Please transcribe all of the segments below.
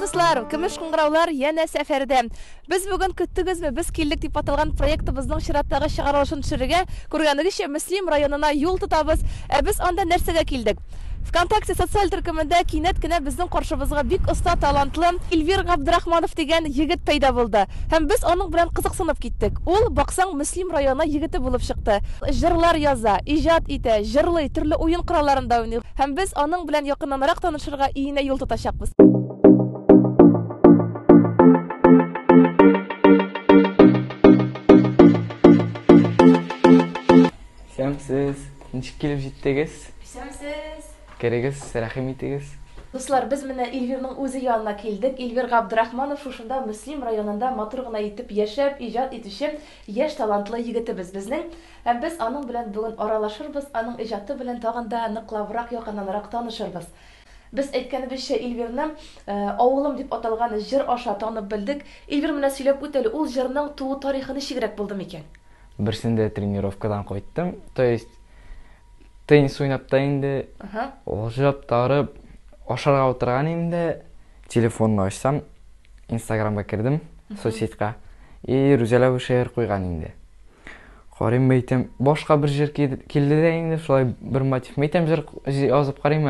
достар, көмеш кыңгыраулар яна сәфәрдә. Без бүген көттегезме, без килдек дип аталган проектыбызның чираттагы чыгарылышын төшерергә, күргәнегезчә Мөслим районына юл тотабыз. Без анда нәрсәгә килдек? ВКонтакте социаль төркемендә кинәт кенә безнең каршыбызга бик оста талантлы Эльвир Габдрахманов дигән егет пәйда булды. Һәм без аның белән кызыксынып киттек. Ул баксаң Мөслим районы егете булып чыкты. Җырлар яза, иҗат итә, җырлый, төрле уен коралларында уйный. Һәм без аның белән якыннанрак танышырга иенә юл тотачакбыз. Сәмсез, ничек килеп җиттегез? Сәмсез. Керегез, рәхим итегез. Дуслар, без менә Эльвирның үзе янына килдек. Эльвир Габдрахманов шушында Мөслим районында матур гына итеп яшәп, иҗат итүче яшь талантлы егетебез безнең. Һәм без аның белән бүген аралашырбыз, аның иҗаты белән тагын да ныклабрак, якыннанрак танышырбыз. Без әйткәнебезчә Эльвирны авылым дип аталган җыр аша танып белдек. Эльвир менә сөйләп үтәле, ул җырның туу тарихы ничегрәк булды микән? Берсендә тренировкадан кайттым. То есть теннис уйнап та инде, олжап тарып, ашарга утырган инде, телефонны ачсам, Инстаграмга кирдем, соцсетька. И Рүзәлә шәһәр куйган инде. Карыйм әйтәм, башка бер җыр килде дә инде, шулай бер мотив. Әйтәм, җыр язып карыйм.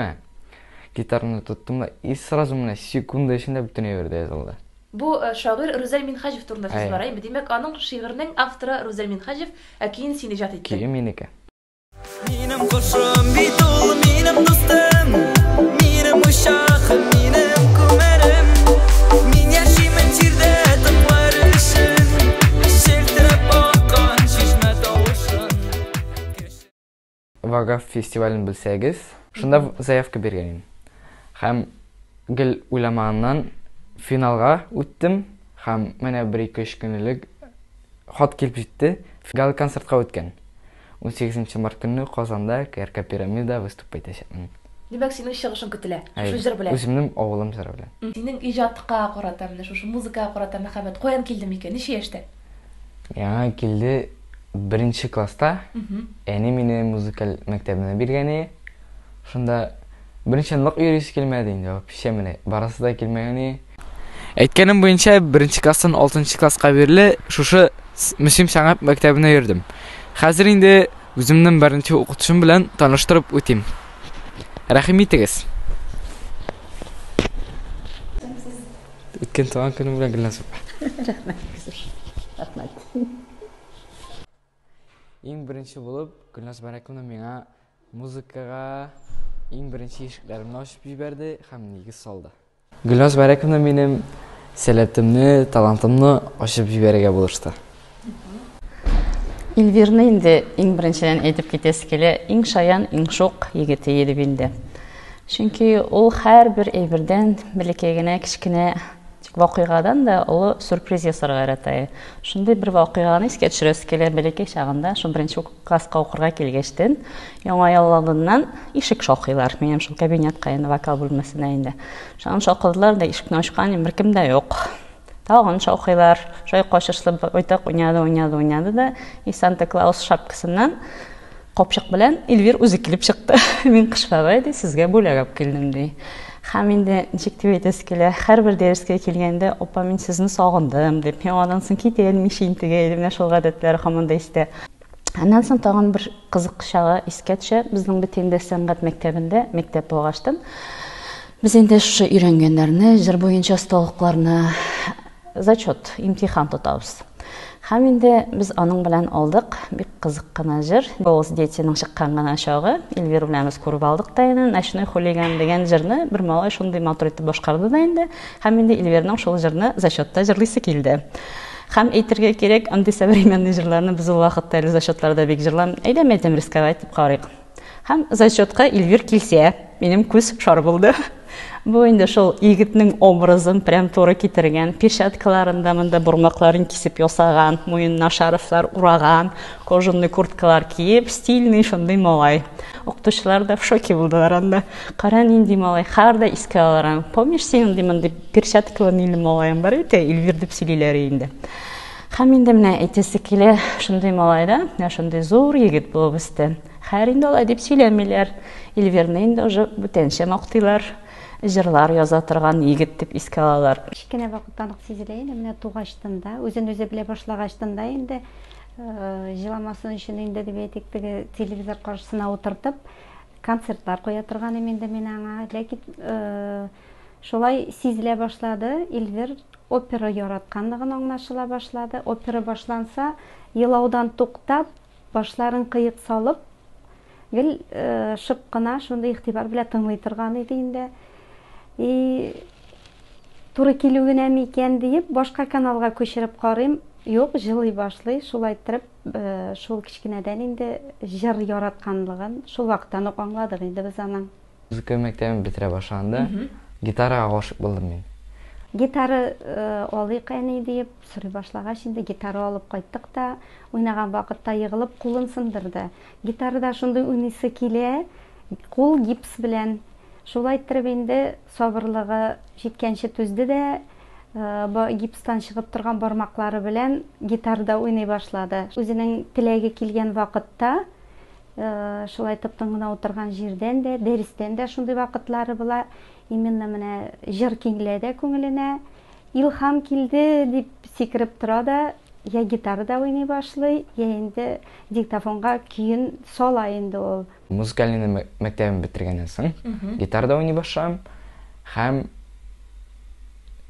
Гитараны тоттым да, и сразу менә секунда эчендә бөтенләй бердә язылды. Бу шагыйрь Рүзәл Минхаҗев турында сүз бара. Димәк, аның шигырьнең авторы Рүзәл Минхаҗев, ә кин син иҗат итте. Кием минеке. Минем кошым бит ул, минем дустым, минем ушагым, минем күмәрем. Мин яшимен җирдә тыңлар өчен, шелтереп аккан чишмә тавышын. Вагаф фестивален белсәгез, шунда заявка биргән. Һәм гел уйламаганнан финалга үттем. Һәм менә 1-2 көнлек хат килеп җитте. Гал концертка үткән. 18 март көнне Казанда КРК Пирамида выступать итәчәкмен. Димәк, синең чыгышың көтелә. Шу җыр белән. Үземнең авылым җыры белән. Синең иҗатка карата, менә шушы музыкага карата мәхәббәт каян килде микән? Ничә яшьтә? Яңа килде 1 класста. Әни мине музыкаль мәктәбенә биргән. Шунда беренче нык йөрис килмәде инде. Вообще менә барасы да килмәгән. Әйткәнем буенча 1 класстан 6 класска бирле шушы Мөслим сәнгать мәктәбенә йөрдем. Хәзер инде үземнең беренче укытучым белән таныштырып үтим. Рәхим итегез. Үткән туган көнем белән гөлнасып. Рәхмәт. Иң беренче булып Гөлнас Бәрәкова миңа музыкага иң беренче ишекләремне ачып җибәрде һәм нигез салды. Гөлнас Бәрәкова минем сәләтемне, талантымны ачып җибәрергә булышты. Эльвирны инде иң беренчедән әйтеп китәсе килә, иң шаян, иң шук егете иде инде. Чөнки ул һәрбер әйбердән бәләкәй генә кичкенә вакыйгадан да ул сюрприз ясарга ярата. Шундый бер вакыйганы искә төшерәсе килә бәләкәй чагында, шул беренче класска укырга килгәчтен, яңа ялларыннан ишек шакыйлар. Минем шул кабинетка инде вокал бүлмәсенә инде. Шуны шакыдылар да ишекне ачкан, беркем дә юк. Тагын шакыйлар, шай кашышлы ойтак уйнады да, и Санта-Клаус шапкасыннан капчык белән Эльвир үзе килеп чыкты. Мин кыш бабай ди, сезгә бүләк килдем ди. Һәм инде ничек дип әйтәсе килә, һәрбер дәрескә килгәндә, "Апа, мин сезне сагындым" дип, яңадан соң китәм, мишинтегә идем, шул гадәтләр һаманда истә. Аннан соң тагын бер кызык чагы искә төшә, безнең битендә сәнгать мәктәбендә мәктәп булгаштын. Без инде шушы өйрәнгәннәрне, җыр буенча осталыкларны зачет, имтихан тотабыз. Һәм инде без аның белән алдык, бик кызык кына җыр. Голос деятельнең чыккан гына чагы, Эльвир белән без күреп алдык та инде, "Ночной хулиган" дигән җырны бер малай шундый матур итеп башкарды да инде. Һәм инде Эльвирның шул җырны зачетта җырлыйсы килде. Һәм әйтергә кирәк, андый современный җырларны без ул вакытта әле зачетларда бик җырлам. Әйдәм рисковать дип карыйк. Һәм зачетка Эльвир килсә, минем күз шар булды. Бу инде шул егетнең образын прям туры китергән, перчаткаларында монда бурмакларын кисеп ясаган, муенына шарфлар ураган, кожаный курткалар киеп, стильный шундый малай. Укытучылар да в шоке булдылар анда. Кара нинди малай, һәрдә искә аларың. Помнишь син монда перчаткалы нинди малайың бар ите, Эльвир дип сөйлиләр инде. Һәм инде менә әйтәсе килә, шундый малайда, шундый зур егет булып үсте. Һәр инде алай дип сөйләмиләр. Эльвирны инде уже бүтәнчә мактыйлар. җырлар яза торган егет дип искә алалар. Кичкенә вакыттан ук сизелә, менә тугачтан да, үзен үзе белә башлагачтан да инде җыламасын өчен инде дип әйтик, теге телевизор каршысына утыртып концертлар куя торган инде мин аңа, ләкин шулай сизелә башлады. Эльвир опера яратканлыгын аңлашыла башлады. Опера башланса, елаудан туктап, башларын кыйык салып, гел шып кына шундый игътибар белән тыңлый торган иде инде. Туры килү генә микән дип, башка каналга күчереп карыйм. Юк, җырлый башлый, шулай торып, шул кичкенәдән инде җыр яратканлыгын шул вакыттан ук аңладык инде без аның. Музыка мәктәбен бетерә башлаганда гитарага гашык булдым мин. Гитара алыйк әни дип сорый башлагач, инде гитара алып кайттык та, уйнаган вакытта егылып кулын сындырды. Гитарада шундый уйныйсы килә, кул гипс белән. Шулай итеп инде сабырлыгы җиткәнче түзде дә, гипстан чыгып торган бармаклары белән гитарада уйный башлады. Үзенең теләге килгән вакытта, шулай итеп тыңгына утырган җирдән дә, дәрестән дә шундый вакытлары була. Именно менә җыр киңләдә күңеленә, илһам килде дип сикереп тора да, я гитарада уйный башлый, я инде диктофонга көен сала инде ул. Музыкальный мәктәбен бетергәннән соң гитарада уйный башлам һәм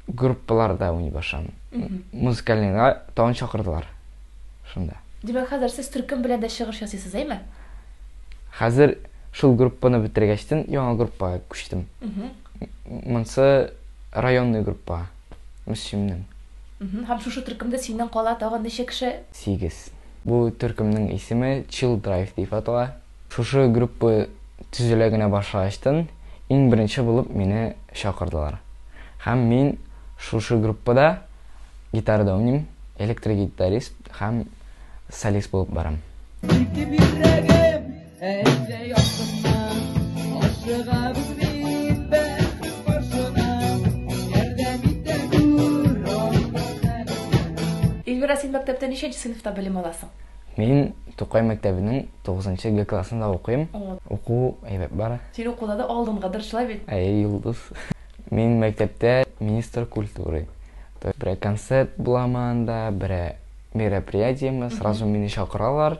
группаларда уйный башлам. Музыкальныйга тагын чакырдылар. Шунда. Димәк, хәзер сез төркем белән дә чыгыш ясыйсыз, әйме? Хәзер шул группаны бетергәчтен яңа группага күчтем. Монсы районный группа. Мөслимнең. Һәм шушы төркемдә синең кала тагын ничә кеше? 8. Бу төркемнең исеме Chill Drive дип атала. Шушы группа төзелә генә башлагачтан иң беренче булып мине чакырдылар. Һәм мин шушы группада гитарада уйныйм, электрогитарист һәм солист булып барам. Эльвира, син мәктәптә ничәнче сыйныфта белем аласың? Мин Тукай мәктәбенең 9-нчы Г классында укыйм. Уку әйбәт бара. Син укуда да алдынгадыр шулай бит? Йолдыз. Мин мәктәптә министр культуры. Бер концерт буламанда, бер мероприятиеме, сразу мине чакыралар.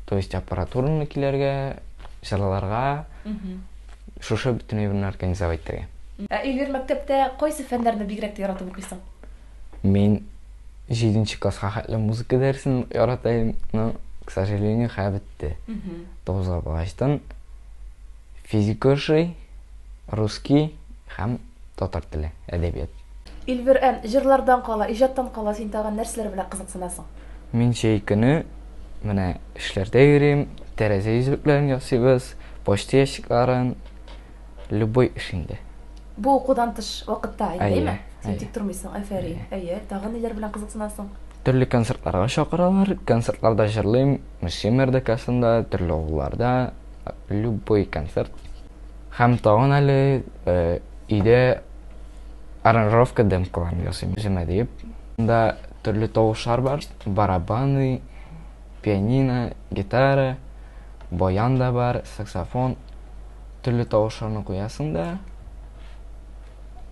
То есть аппаратураны килергә, җырларга. Шушы бөтен әйберне организовать итәргә. Эльвир, мәктәптә кайсы фәннәрне бигрәк яратып укыйсың? Мин 7-нче класска хәтле музыка дәресен яратайм, но, к сожалению, хәбетте. 9-га баргачтан физика ошый, русский һәм татар теле, әдәбият. Эльвир, җырлардан кала, иҗаттан кала син тагын нәрсәләр белән кызыксынасың? Мин чәй көне менә эшләрдә йөрим, тәрәзә йөзекләрен ясыйбыз, почта ящикларын, любой эш инде. Бу укудан тыш вакытта, әйеме? Син Әйе. тик тормыйсың, афәрин. Әйе, тагын ниләр белән кызыксынасың? Төрле концертларга чакыралар, концертларда җырлыйм, Мөслим РДКсында, төрле авылларда, любой концерт. Һәм тагын әле өйдә аранжировка демкаларын ясыйм. Үземә дип, монда төрле тавышлар бар, барабаны, пианино, гитара, баян да бар, саксофон. Төрле тавышларны куясың да,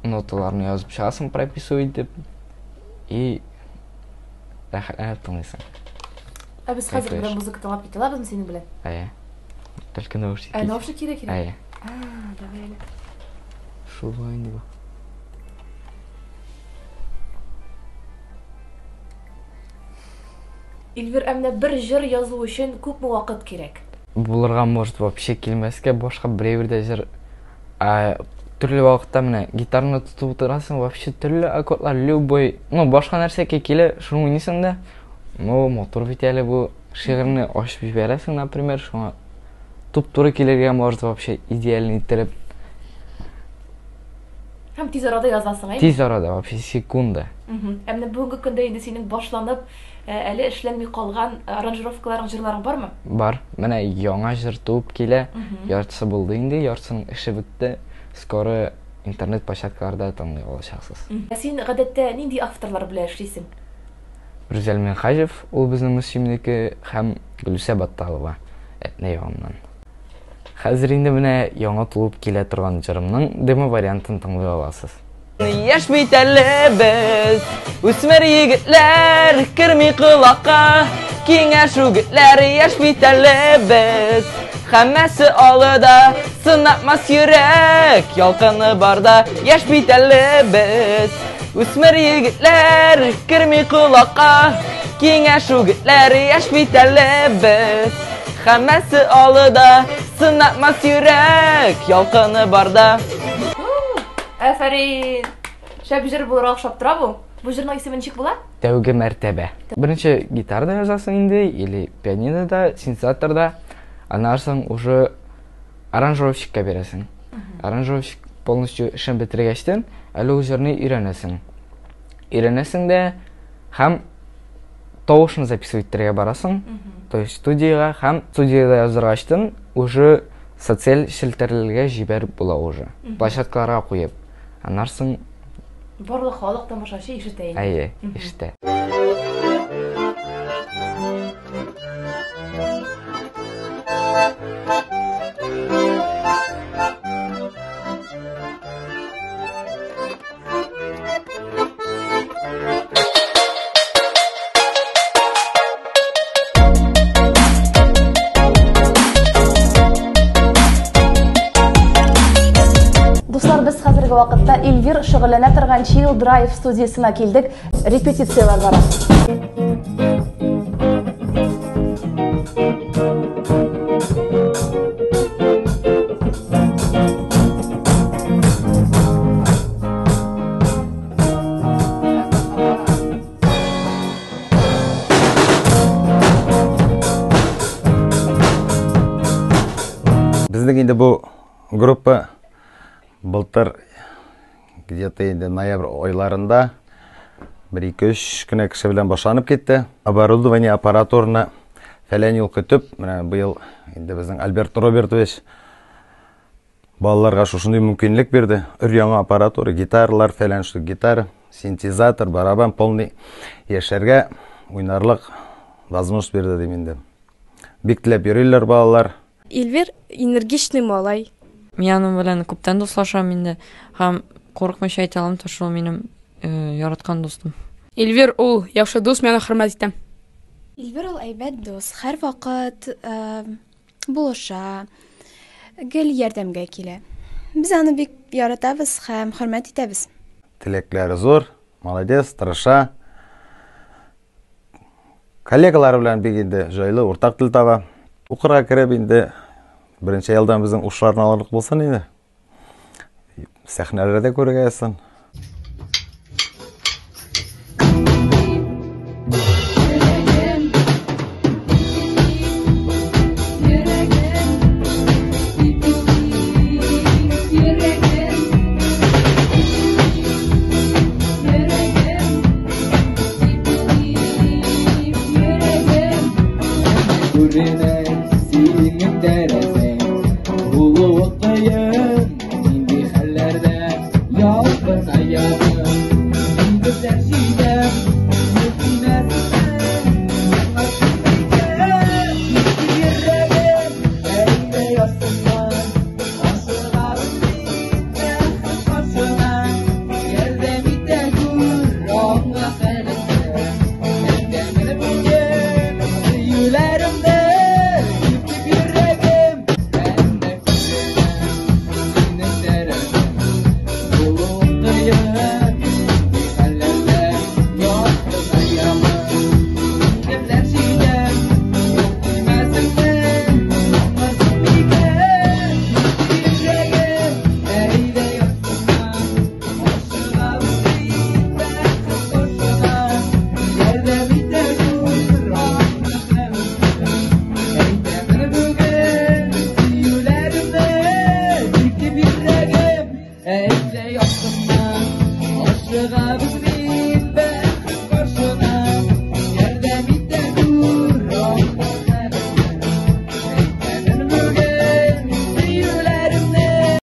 ноталарны язып чыгасың, прописывать итеп, и рәхәтләнеп тыңлыйсың. Без хәзер белән музыка тыңлап китә алабызмы синең белән? Әйе. Только наушники. Наушник кирәк. Әйе. Давай. Шулай инде. Эльвир, бер җыр язу өчен күпме вакыт кирәк? Булырга может вообще килмәскә, башка берәүдә җыр. Төрле вакытта менә гитараны тотып утырасың, вообще төрле аккордлар, любой, башка нәрсәгә килә, шуны уйныйсың да. Мотор бит әле бу шигырьне ачып җибәрәсең, например, шуңа туп-туры килергә может вообще идеально иттереп. Һәм тиз арада язасың, әйе? Тиз арада, вообще секунда. Менә бүгенге көндә инде синең башланып, әле эшләнми калган аранжировкаларың, җырларың бармы? Бар. Менә яңа җыр туып килә. Яртысы булды инде, яртысының эше бетте. Скоро интернет площадкаларда тыңлый алачаксыз. Син гадәттә нинди авторлар белән эшлисең? Рүзәл Минхаҗев, ул безнең Мөслимнеке, һәм Гөлүсә Батталова, Әтнә ягыннан. Хәзер инде менә яңа тулып килә торган җырымның демо вариантын тыңлый аласыз. Яшь бит әле без, үсмер егетләр, керми колакка, киңәш үгетләр, яшь бит әле без. Хәммәсе алыда, сынатмас йөрәк, ялкыны барда, яшь бит әле без. Үсмер егетләр, керми колакка, киңәш үгетләр, яшь бит әле без. Хәммәсе алыда, сынатмас йөрәк, ялкыны барда. Афарин. Шәп җыр булырга охшап тора бу. Бу җырның исеме ничек була? Тәүге мәртәбә. Беренче гитарада язасың инде, или пианинода, синтезаторда. Аннан соң уже аранжировщикка бирәсең. Аранжировщик полностью эшен бетергәчтән, әле ул җырны өйрәнәсең. Өйрәнәсең дә һәм тавышын записывать итәргә барасың. То есть студияга һәм студияда языргачтан уже социаль челтәрләргә җибәреп була уже. Площадкаларга куеп. Аннан соң Барлык халык тамашачы ишетә инде. әйе, ишетә. Дуслар, без хәзерге вакытта Эльвир шөгыльләнә торган Chill Drive студиясына килдек. Репетициялар бара. Безнең инде бу группа былтыр где-то инде ноябрь айларында 1-2 көне кеше белән башланып китте. Оборудование аппаратурны фәлән ел көтеп, менә быел инде безнең Альберт Робертович балаларга шушындай мөмкинлек бирде. Өр-яңа аппаратура, гитаралар фәлән, шу гитара, синтезатор, барабан полный яшәргә уйнарлык возможность бирде дим инде. Бик теләп йөриләр балалар. Эльвир энергичный малай. Мен аның белән күптән дуслашам инде, һәм курыкмыйча әйтә алам, шул минем яраткан дустым. Эльвир ул яхшы дус, мен хөрмәт итәм. Эльвир ул әйбәт дус, һәр вакыт булыша, гел ярдәмгә килә. Без аны бик яратабыз һәм хөрмәт итәбез. Теләкләре зур, молодец, тырыша. Коллегалары белән бик инде җайлы уртак тел таба. Укырга кереп инде беренче елдан безнең ушларны алырлык булсын инде. Сәхнәләрдә күргәсен. Aşığa